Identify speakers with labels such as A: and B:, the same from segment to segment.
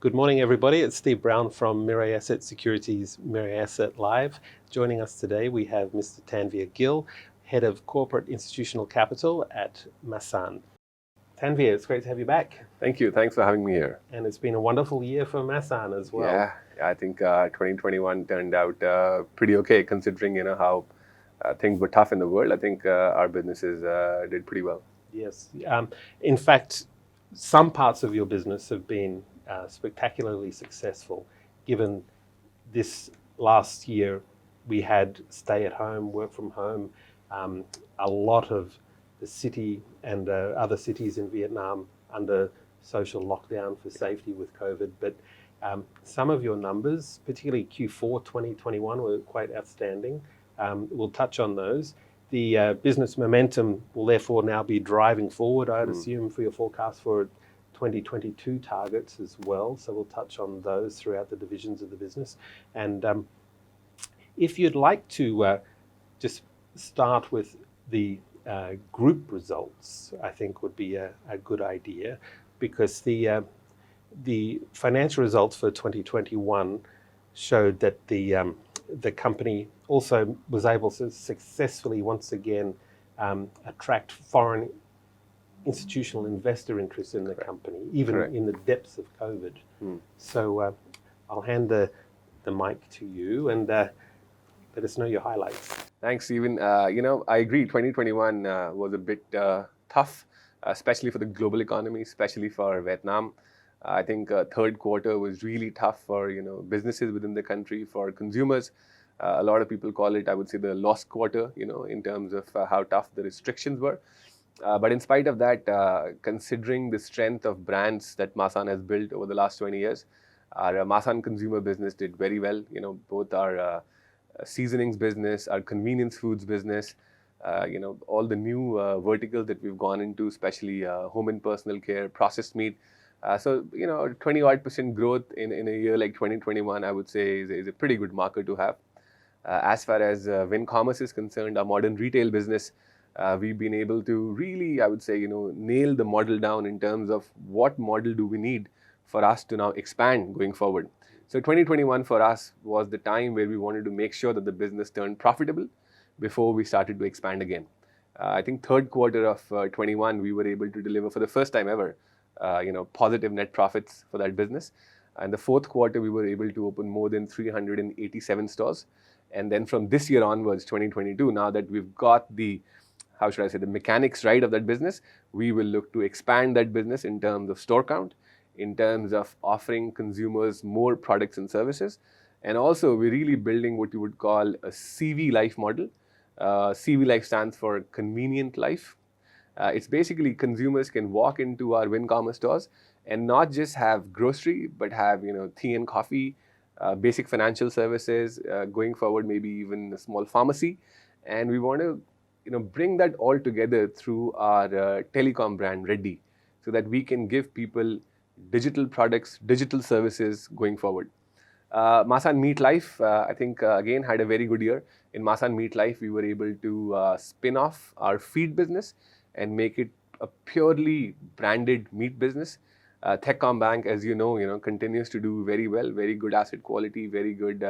A: Good morning, everybody. It's Steve Brown from Mirae Asset Securities, Mirae Asset Live. Joining us today, we have Mr. Tanveer Gill, Head of Corporate Institutional Capital at Masan. Tanveer, it's great to have you back.
B: Thank you. Thanks for having me here.
A: And it's been a wonderful year for Masan as well.
B: Yeah, I think 2021 turned out pretty okay considering how things were tough in the world. I think our businesses did pretty well.
A: Yes. In fact, some parts of your business have been spectacularly successful, given this last year we had stay at home, work from home. A lot of the city and other cities in Vietnam under social lockdown for safety with COVID. But some of your numbers, particularly Q4 2021, were quite outstanding. We'll touch on those. The business momentum will therefore now be driving forward, I'd assume, for your forecast for 2022 targets as well. So we'll touch on those throughout the divisions of the business. And if you'd like to just start with the group results, I think would be a good idea, because the financial results for 2021 showed that the company also was able to successfully once again attract foreign institutional investor interest in the company, even in the depths of COVID. So I'll hand the mic to you and let us know your highlights.
B: Thanks, Stephen. I agree. 2021 was a bit tough, especially for the global economy, especially for Vietnam. I think third quarter was really tough for businesses within the country, for consumers. A lot of people call it, I would say, the lost quarter, in terms of how tough the restrictions were. But in spite of that, considering the strength of brands that Masan has built over the last 20 years, our Masan consumer business did very well. Both our seasonings business, our convenience foods business, all the new verticals that we've gone into, especially home and personal care, processed meat. So 20-odd% growth in a year like 2021, I would say, is a pretty good marker to have. As far as Vincommerce is concerned, our modern retail business, we've been able to really, I would say, nail the model down in terms of what model do we need for us to now expand going forward. So 2021 for us was the time where we wanted to make sure that the business turned profitable before we started to expand again. I think third quarter of 21, we were able to deliver for the first time ever, positive net profits for that business. And the fourth quarter, we were able to open more than 387 stores. And then from this year onwards, 2022, now that we've got the mechanics right of that business, we will look to expand that business in terms of store count, in terms of offering consumers more products and services. And also, we're really building what you would call a CV Life model. CV Life stands for Convenient Life. It's basically consumers can walk into our Vincommerce stores and not just have grocery, but have tea and coffee, basic financial services, going forward maybe even a small pharmacy. And we want to bring that all together through our telecom brand Reddy, so that we can give people digital products, digital services going forward. Masan Meat Life, I think again had a very good year. In Masan Meat Life, we were able to spin off our feed business and make it a purely branded meat business. Techcom Bank, as you know, continues to do very well, very good asset quality, very good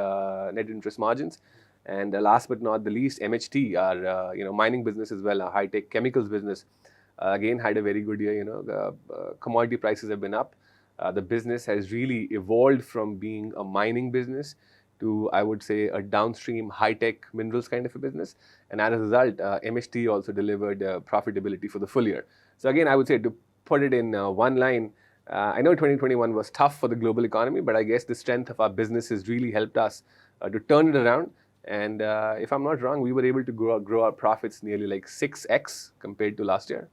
B: net interest margins. And last but not the least, MHT, our mining business as well, our high-tech chemicals business, again had a very good year. The commodity prices have been up. The business has really evolved from being a mining business to, I would say, a downstream high-tech minerals kind of a business. And as a result, MHT also delivered profitability for the full year. So again, I would say, to put it in one line, I know 2021 was tough for the global economy, but I guess the strength of our business has really helped us to turn it around. And if I'm not wrong, we were able to grow our profits nearly like 6x compared to last year.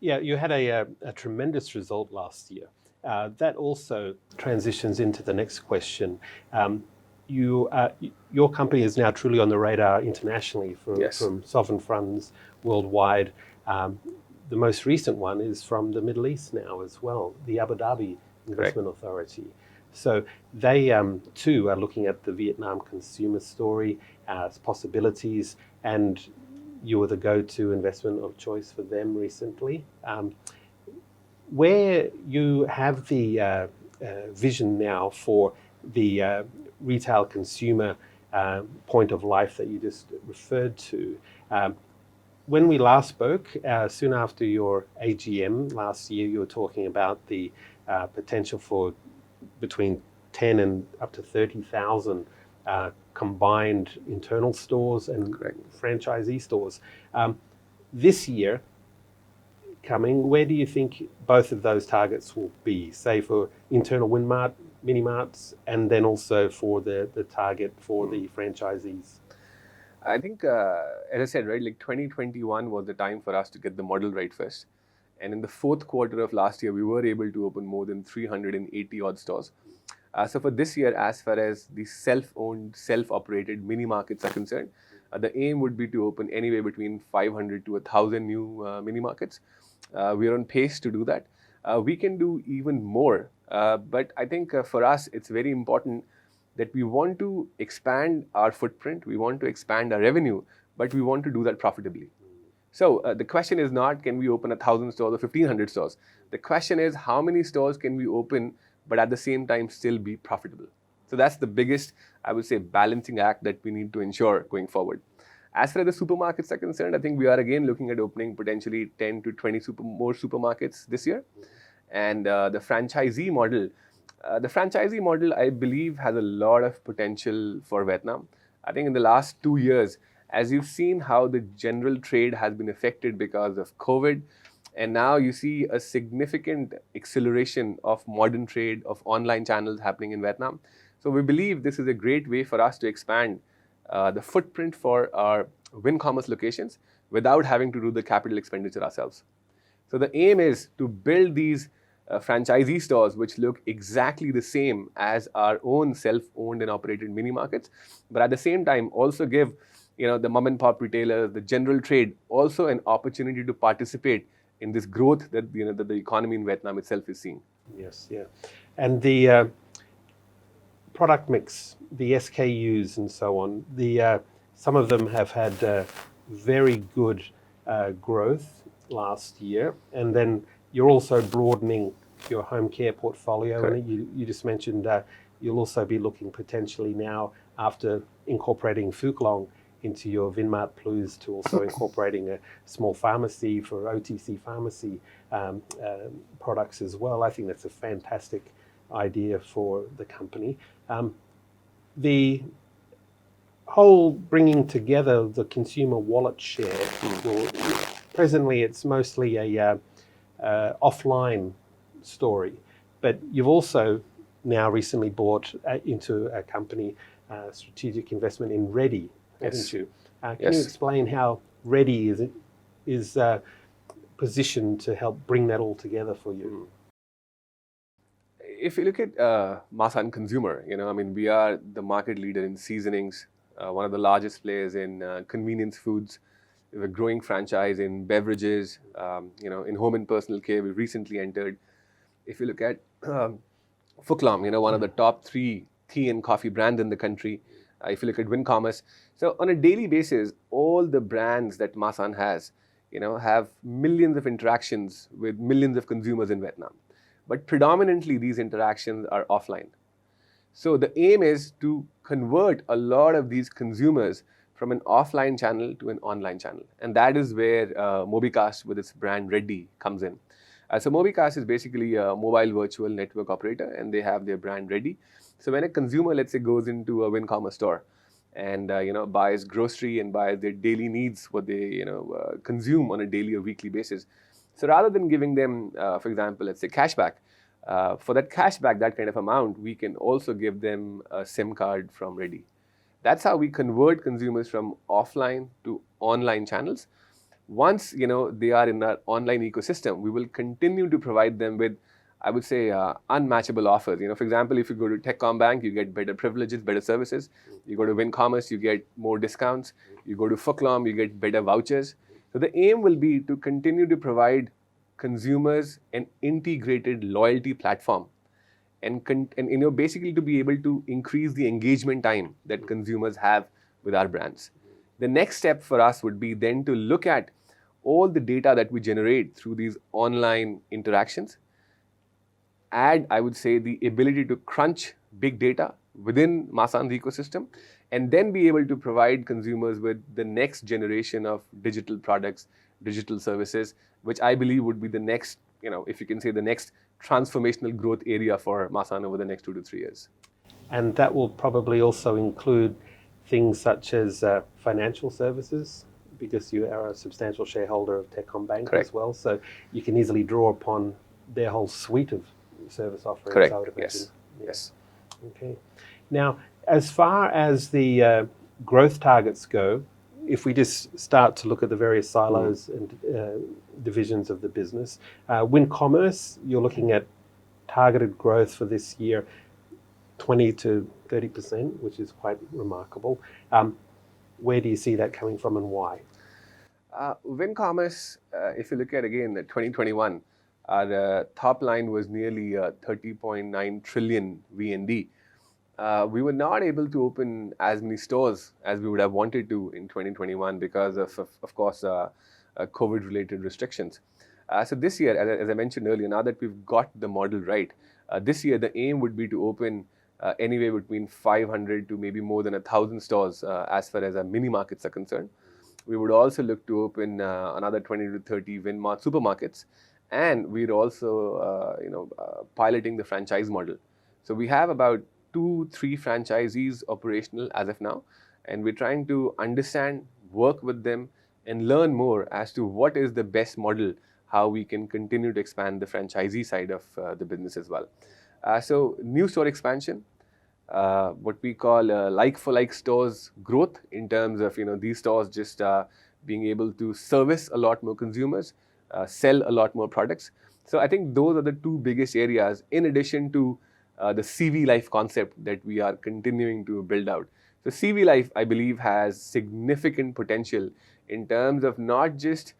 A: Yeah, you had a tremendous result last year. That also transitions into the next question. Your company is now truly on the radar internationally from sovereign funds worldwide. The most recent one is from the Middle East now as well, the Abu Dhabi Investment Authority. So they too are looking at the Vietnam consumer story, its possibilities, and you were the go-to investment of choice for them recently. Where you have the vision now for the retail consumer point of life that you just referred to. When we last spoke, soon after your AGM last year, you were talking about the potential for between 10 and up to 30,000 combined internal stores and franchisee stores. This year coming, where do you think both of those targets will be, say for internal Winmart, mini-marts, and then also for the target for the franchisees?
B: I think, as I said, right, like 2021 was the time for us to get the model right first. And in the fourth quarter of last year, we were able to open more than 380 odd stores. So for this year, as far as the self-owned, self-operated mini markets are concerned, the aim would be to open anywhere between 500 to 1,000 new mini markets. We are on pace to do that. We can do even more, but I think for us, it's very important that we want to expand our footprint, we want to expand our revenue, but we want to do that profitably. So the question is not, can we open 1,000 stores or 1,500 stores? The question is, how many stores can we open, but at the same time still be profitable? So that's the biggest, I would say, balancing act that we need to ensure going forward. As far as the supermarkets are concerned, I think we are again looking at opening potentially 10 to 20 more supermarkets this year. And the franchisee model, I believe, has a lot of potential for Vietnam. I think in the last 2 years, as you've seen how the general trade has been affected because of COVID, and now you see a significant acceleration of modern trade, of online channels happening in Vietnam. So we believe this is a great way for us to expand the footprint for our WinCommerce locations without having to do the capital expenditure ourselves. So the aim is to build these franchisee stores which look exactly the same as our own self-owned and operated mini markets, but at the same time also give the mom and pop retailers, the general trade, also an opportunity to participate in this growth that that the economy in Vietnam itself is seeing.
A: Yes, yeah, and the product mix, the SKUs and so on. Some of them have had very good growth last year, and then you're also broadening your home care portfolio.
B: Correct.
A: And you just mentioned you'll also be looking potentially now, after incorporating Phuc Long into your Vinmart Plus, to also incorporating a small pharmacy for OTC pharmacy products as well. I think that's a fantastic idea for the company. The whole bringing together the consumer wallet share, presently it's mostly a offline story, but you've also now recently bought into a company, strategic investment in Ready, haven't you? Can you explain how Ready is positioned to help bring that all together for you?
B: If you look at Masan Consumer, we are the market leader in seasonings, one of the largest players in convenience foods. We have a growing franchise in beverages, in home and personal care. We recently entered. If you look at Phuc Long, one of the top 3 tea and coffee brands in the country. If you look at WinCommerce, so on a daily basis, all the brands that Masan has, have millions of interactions with millions of consumers in Vietnam. But predominantly, these interactions are offline. So the aim is to convert a lot of these consumers from an offline channel to an online channel. And that is where Mobicast with its brand Ready comes in. So Mobicast is basically a mobile virtual network operator, and they have their brand Ready. So when a consumer, let's say, goes into a WinCommerce store and buys grocery and buys their daily needs, what they consume on a daily or weekly basis. So rather than giving them, for example, let's say cashback, for that cashback, that kind of amount, we can also give them a SIM card from Ready. That's how we convert consumers from offline to online channels. Once they are in our online ecosystem, we will continue to provide them with, I would say, unmatchable offers. For example, if you go to Techcombank, you get better privileges, better services. You go to WinCommerce, you get more discounts. You go to Phuc Long, you get better vouchers. So the aim will be to continue to provide consumers an integrated loyalty platform, and basically to be able to increase the engagement time that consumers have with our brands. The next step for us would be then to look at all the data that we generate through these online interactions, add, I would say, the ability to crunch big data within Masan's ecosystem, and then be able to provide consumers with the next generation of digital products, digital services, which I believe would be the next, if you can say, the next transformational growth area for Masan over the next 2 to 3 years.
A: And that will probably also include things such as financial services, because you are a substantial shareholder of Techcombank as well, so you can easily draw upon their whole suite of service offerings.
B: Correct.
A: I would imagine.
B: Yes.
A: Okay. Now, as far as the growth targets go, if we just start to look at the various silos and divisions of the business, Win Commerce, you're looking at targeted growth for this year, 20 to 30%, which is quite remarkable. Where do you see that coming from and why?
B: Win Commerce, if you look at again 2021, our top line was nearly 30.9 trillion VND. We were not able to open as many stores as we would have wanted to in 2021 because of course, COVID-related restrictions. So this year, as I mentioned earlier, now that we've got the model right, this year the aim would be to open anywhere between 500 to maybe more than 1,000 stores as far as our mini markets are concerned. We would also look to open another 20 to 30 Winmart supermarkets, and we're also piloting the franchise model. So we have about 2-3 franchisees operational as of now, and we're trying to understand, work with them, and learn more as to what is the best model, how we can continue to expand the franchisee side of the business as well. So new store expansion, what we call like-for-like stores growth in terms of these stores just being able to service a lot more consumers, sell a lot more products. So I think those are the two biggest areas, in addition to the CV Life concept that we are continuing to build out. So CV Life, I believe, has significant potential in terms of not just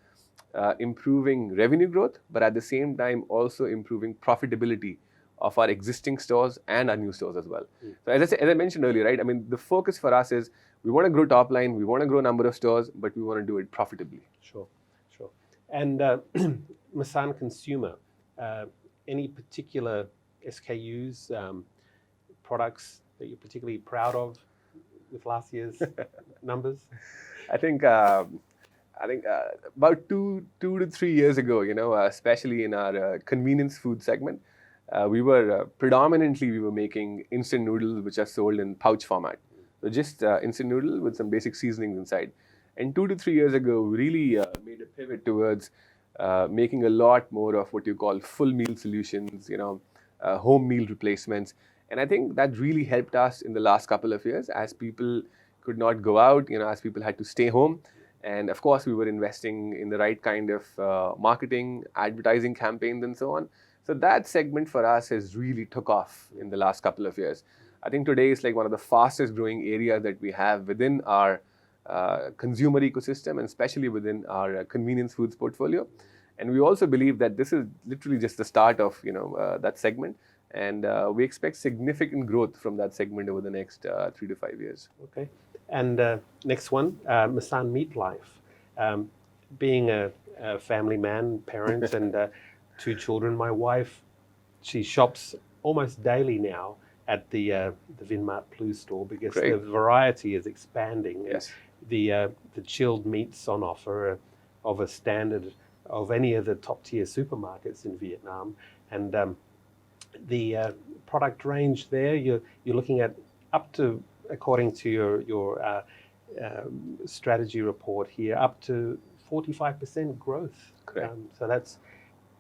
B: improving revenue growth, but at the same time also improving profitability of our existing stores and our new stores as well. So as I mentioned earlier, right? I mean, the focus for us is we want to grow top line, we want to grow number of stores, but we want to do it profitably.
A: Sure. And Masan Consumer, any particular SKUs, products that you're particularly proud of with last year's numbers?
B: I think about 2 to 3 years ago, especially in our convenience food segment, we were making instant noodles which are sold in pouch format. So just instant noodle with some basic seasonings inside. And 2 to 3 years ago, we really made a pivot towards making a lot more of what you call full meal solutions, home meal replacements. And I think that really helped us in the last couple of years as people could not go out, as people had to stay home. And of course, we were investing in the right kind of marketing, advertising campaigns and so on. So that segment for us has really took off in the last couple of years. I think today it's like one of the fastest growing areas that we have within our consumer ecosystem, and especially within our convenience foods portfolio. And we also believe that this is literally just the start of that segment, and we expect significant growth from that segment over the next 3 to 5 years.
A: Okay, and next one, Masan Meat Life. Being a family man, parent, and 2 children, my wife, she shops almost daily now at the Winmart Plus store because
B: Great.
A: The variety is expanding.
B: Yes.
A: The chilled meats on offer of a standard of any of the top tier supermarkets in Vietnam, and the product range there, you're looking at up to, according to your strategy report here, up to 45% growth.
B: Correct.
A: So that's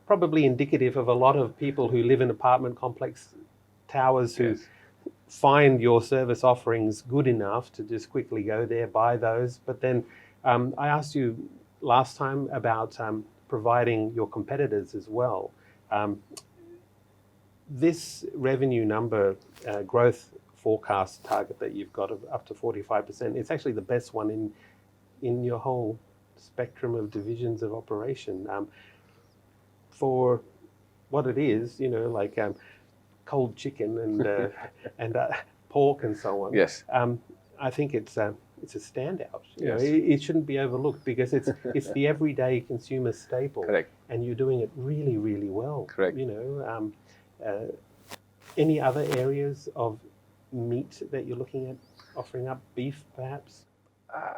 A: probably indicative of a lot of people who live in apartment complex towers who find your service offerings good enough to just quickly go there, buy those. But then I asked you last time about providing your competitors as well. This revenue number growth forecast target that you've got of up to 45%, it's actually the best one in your whole spectrum of divisions of operation. For what it is, like cold chicken and pork and so on.
B: Yes.
A: I think it's a standout.
B: Yes.
A: It shouldn't be overlooked because it's the everyday consumer staple.
B: Correct.
A: And you're doing it really, really well.
B: Correct.
A: Any other areas of meat that you're looking at offering up? Beef, perhaps?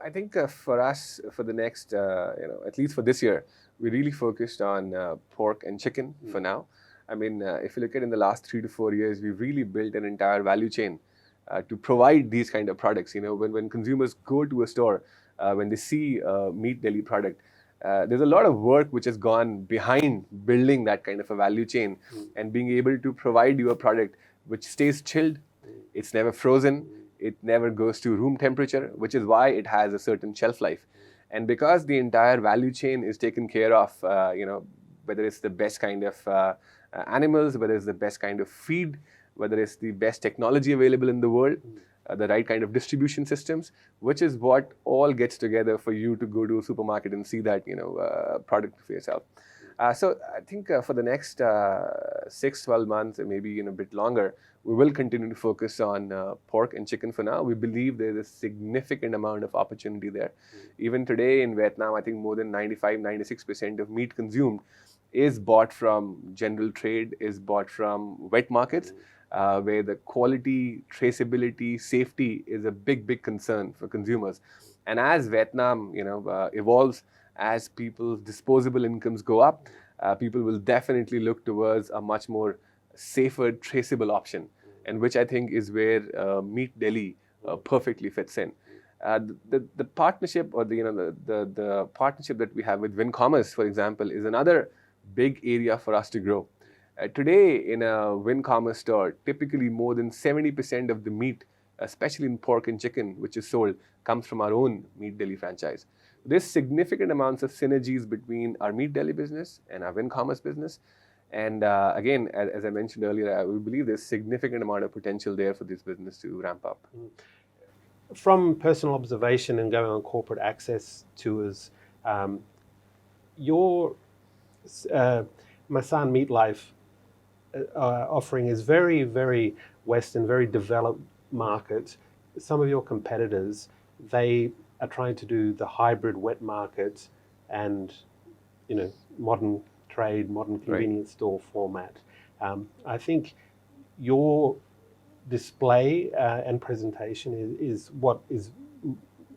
B: I think for us, for the next, at least for this year, we really focused on pork and chicken for now. I mean, if you look at in the last 3 to 4 years, we've really built an entire value chain to provide these kind of products. When consumers go to a store, when they see a meat deli product, there's a lot of work which has gone behind building that kind of a value chain and being able to provide you a product which stays chilled, it's never frozen, it never goes to room temperature, which is why it has a certain shelf life. And because the entire value chain is taken care of, whether it's the best kind of animals, whether it's the best kind of feed, whether it's the best technology available in the world, the right kind of distribution systems, which is what all gets together for you to go to a supermarket and see that product for yourself. So I think for the next 6-12 months, and maybe a bit longer, we will continue to focus on pork and chicken for now. We believe there is a significant amount of opportunity there. Even today in Vietnam, I think more than 95-96% of meat consumed is bought from general trade, is bought from wet markets, where the quality, traceability, safety is a big concern for consumers. And as Vietnam, evolves, as people's disposable incomes go up, people will definitely look towards a much more safer, traceable option, and which I think is where Meat Deli perfectly fits in. The partnership, or the partnership that we have with WinCommerce, for example, is another big area for us to grow. Today, in a WinCommerce store, typically more than 70% of the meat, especially in pork and chicken, which is sold, comes from our own Meat Deli franchise. There's significant amounts of synergies between our Meat Deli business and our WinCommerce business. And again, as I mentioned earlier, we believe there's significant amount of potential there for this business to ramp up.
A: From personal observation and going on corporate access tours, your Masan Meat Life offering is very Western, very developed market. Some of your competitors, they are trying to do the hybrid wet market and modern trade, modern convenience store format. I think your display and presentation is what is,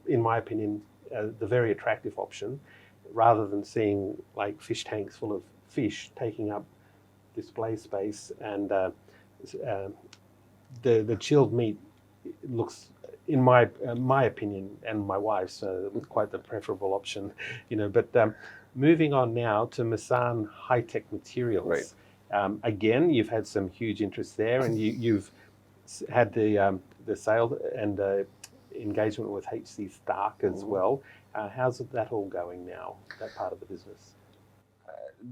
A: in my opinion, the very attractive option, rather than seeing like fish tanks full of fish taking up display space. And the chilled meat looks, in my opinion and my wife's, quite the preferable option. But moving on now to Masan high-tech materials. Again, you've had some huge interest there, and you've had the sale and engagement with HC Stark as well. How's that all going now, that part of the business?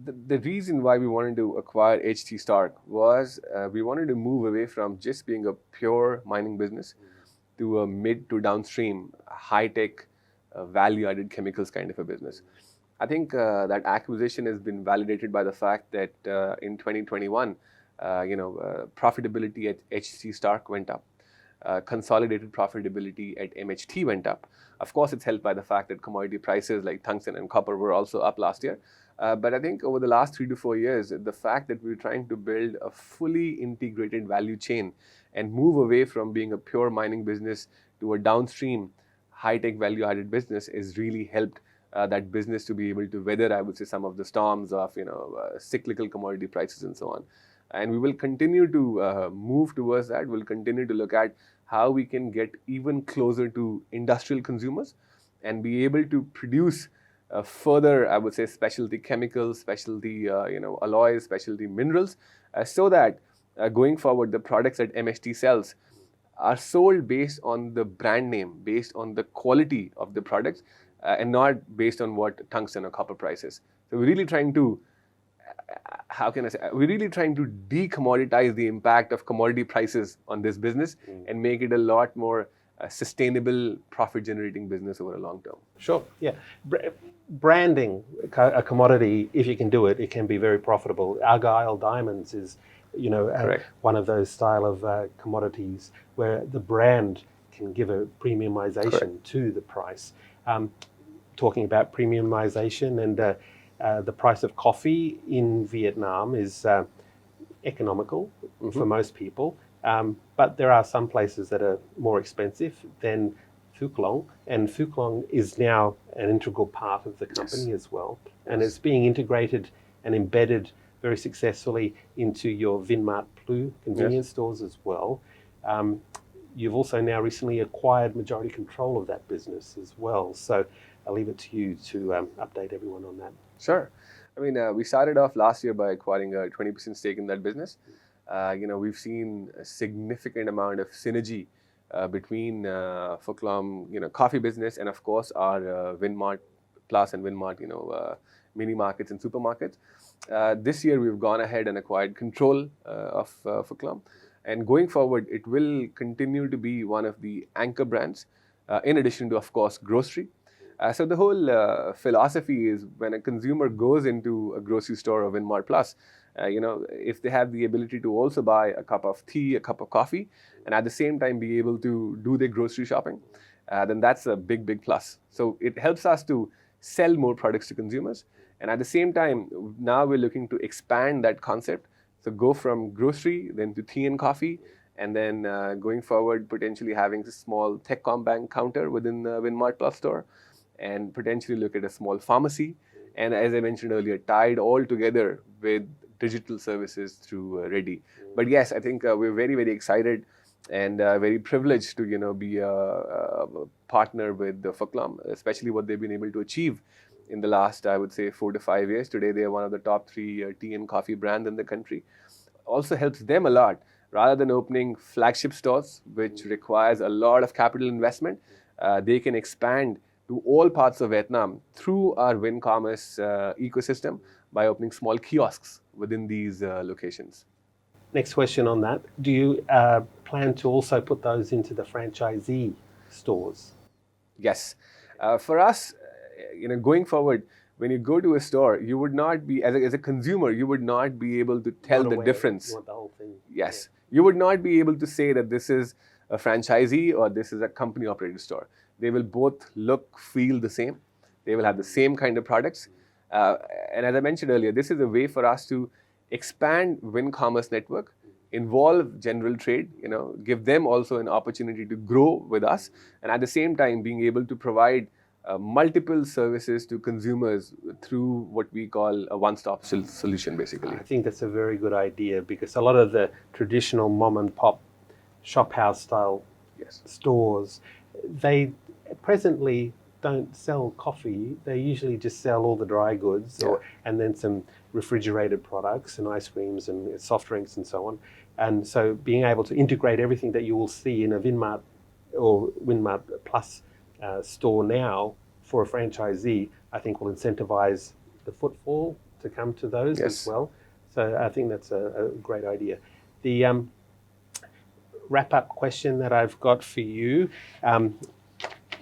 B: The reason why we wanted to acquire HC Stark was we wanted to move away from just being a pure mining business to a mid to downstream, high-tech, value-added chemicals kind of a business. I think that acquisition has been validated by the fact that in 2021, profitability at HC Stark went up. Consolidated profitability at MHT went up. Of course, it's helped by the fact that commodity prices like tungsten and copper were also up last year. But I think over the last 3 to 4 years, the fact that we're trying to build a fully integrated value chain and move away from being a pure mining business to a downstream high-tech value-added business has really helped that business to be able to weather, I would say, some of the storms of cyclical commodity prices and so on. And we will continue to move towards that. We'll continue to look at how we can get even closer to industrial consumers and be able to produce further, I would say, specialty chemicals, specialty alloys, specialty minerals, so that going forward, the products that MHT sells are sold based on the brand name, based on the quality of the products, and not based on what tungsten or copper price is. So we're really trying to, we're really trying to decommoditize the impact of commodity prices on this business and make it a lot more sustainable, profit-generating business over a long term.
A: Sure, yeah. Branding a commodity, if you can do it, it can be very profitable. Argyle diamonds is, one of those style of commodities where the brand can give a premiumization to the price. Talking about premiumization, and the price of coffee in Vietnam is economical for most people, but there are some places that are more expensive than Phuc Long, and Phuc Long is now an integral part of the company as well, and it's being integrated and embedded very successfully into your Vinmart Plus convenience stores as well. You've also now recently acquired majority control of that business as well. So I'll leave it to you to update everyone on that.
B: Sure. I mean, we started off last year by acquiring a 20% stake in that business. We've seen a significant amount of synergy between Phuc Long, coffee business, and of course our Vinmart Plus and Vinmart, mini markets and supermarkets. This year we've gone ahead and acquired control of Phuc Long. And going forward, it will continue to be one of the anchor brands, in addition to, of course, grocery. So the whole philosophy is when a consumer goes into a grocery store or Vinmart Plus, if they have the ability to also buy a cup of tea, a cup of coffee, and at the same time be able to do their grocery shopping, then that's a big, big plus. So it helps us to sell more products to consumers. And at the same time, now we're looking to expand that concept. So go from grocery, then to tea and coffee, and then going forward, potentially having a small Techcom Bank counter within the Vinmart Plus store, and potentially look at a small pharmacy. And as I mentioned earlier, tied all together with digital services through Ready. But yes, I think we're very, very excited and very privileged to be a partner with the Phuc Long, especially what they've been able to achieve in the last, I would say, 4 to 5 years. Today, they are one of the top 3 tea and coffee brands in the country. Also helps them a lot. Rather than opening flagship stores, which requires a lot of capital investment, they can expand to all parts of Vietnam through our WinCommerce ecosystem by opening small kiosks within these locations.
A: Next question on that. Do you plan to also put those into the franchisee stores?
B: Yes. For us, going forward, when you go to a store, you would not be, as a consumer, you would not be able to tell the difference.
A: You want the whole thing.
B: Yes. You would not be able to say that this is a franchisee or this is a company operated store. They will both look, feel the same. They will have the same kind of products. And as I mentioned earlier, this is a way for us to expand WinCommerce network, involve general trade, give them also an opportunity to grow with us, and at the same time being able to provide multiple services to consumers through what we call a one-stop solution, basically.
A: I think that's a very good idea, because a lot of the traditional mom and pop shop house style stores, they presently don't sell coffee. They usually just sell all the dry goods, and then some refrigerated products and ice creams and soft drinks and so on. And so being able to integrate everything that you will see in a Vinmart or Vinmart Plus store now for a franchisee, I think will incentivize the footfall to come to those as well. So I think that's a great idea. The wrap-up question that I've got for you,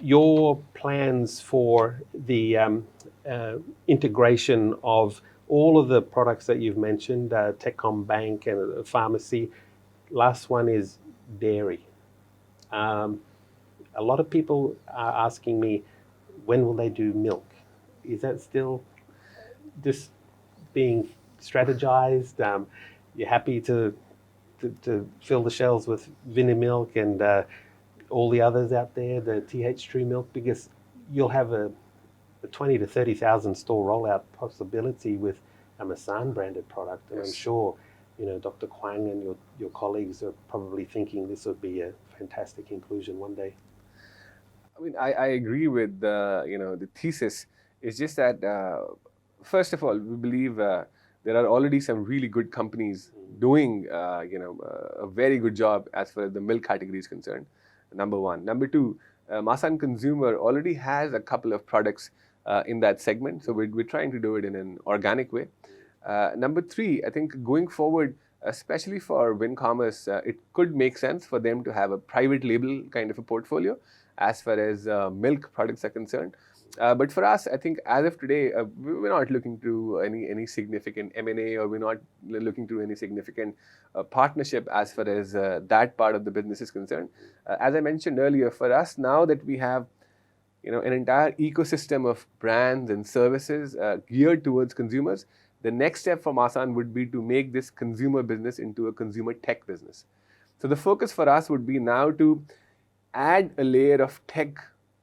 A: your plans for the integration of all of the products that you've mentioned, Techcom Bank and a pharmacy. Last one is dairy. A lot of people are asking me, when will they do milk? Is that still just being strategized? You're happy to fill the shelves with Vinny Milk and all the others out there, the TH True Milk, because you'll have a 20 to 30,000 store rollout possibility with a Masan branded product. And I'm sure, Dr. Quang and your colleagues are probably thinking this would be a fantastic inclusion one day.
B: I mean, I agree with the thesis. It's just that, first of all, we believe there are already some really good companies doing a very good job as far as the milk category is concerned. Number one. Number two, Masan Consumer already has a couple of products in that segment, so we're trying to do it in an organic way. Number three, I think going forward, especially for WinCommerce, it could make sense for them to have a private label kind of a portfolio as far as milk products are concerned. But for us, I think as of today, we're not looking to any significant M&A, or we're not looking to any significant partnership as far as that part of the business is concerned. As I mentioned earlier, for us, now that we have an entire ecosystem of brands and services geared towards consumers, The next step for Masan would be to make this consumer business into a consumer tech business. So the focus for us would be now to add a layer of tech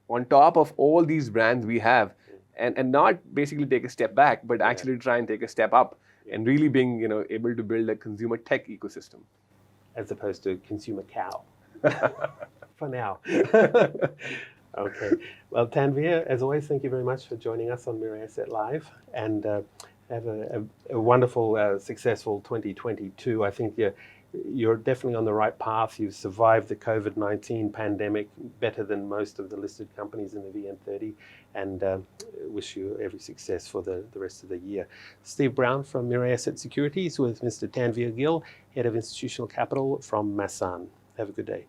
B: on top of all these brands we have, and not basically take a step back, but actually try and take a step up and really being able to build a consumer tech ecosystem.
A: As opposed to consumer cow. For now. Okay. Well, Tanveer, as always, thank you very much for joining us on Mirae Asset Live, and have a wonderful, successful 2022. I think you're definitely on the right path. You've survived the COVID-19 pandemic better than most of the listed companies in the VN30, and wish you every success for the rest of the year. Steve Brown from Mirae Asset Securities with Mr. Tanveer Gill, Head of Institutional Capital from Masan. Have a good day.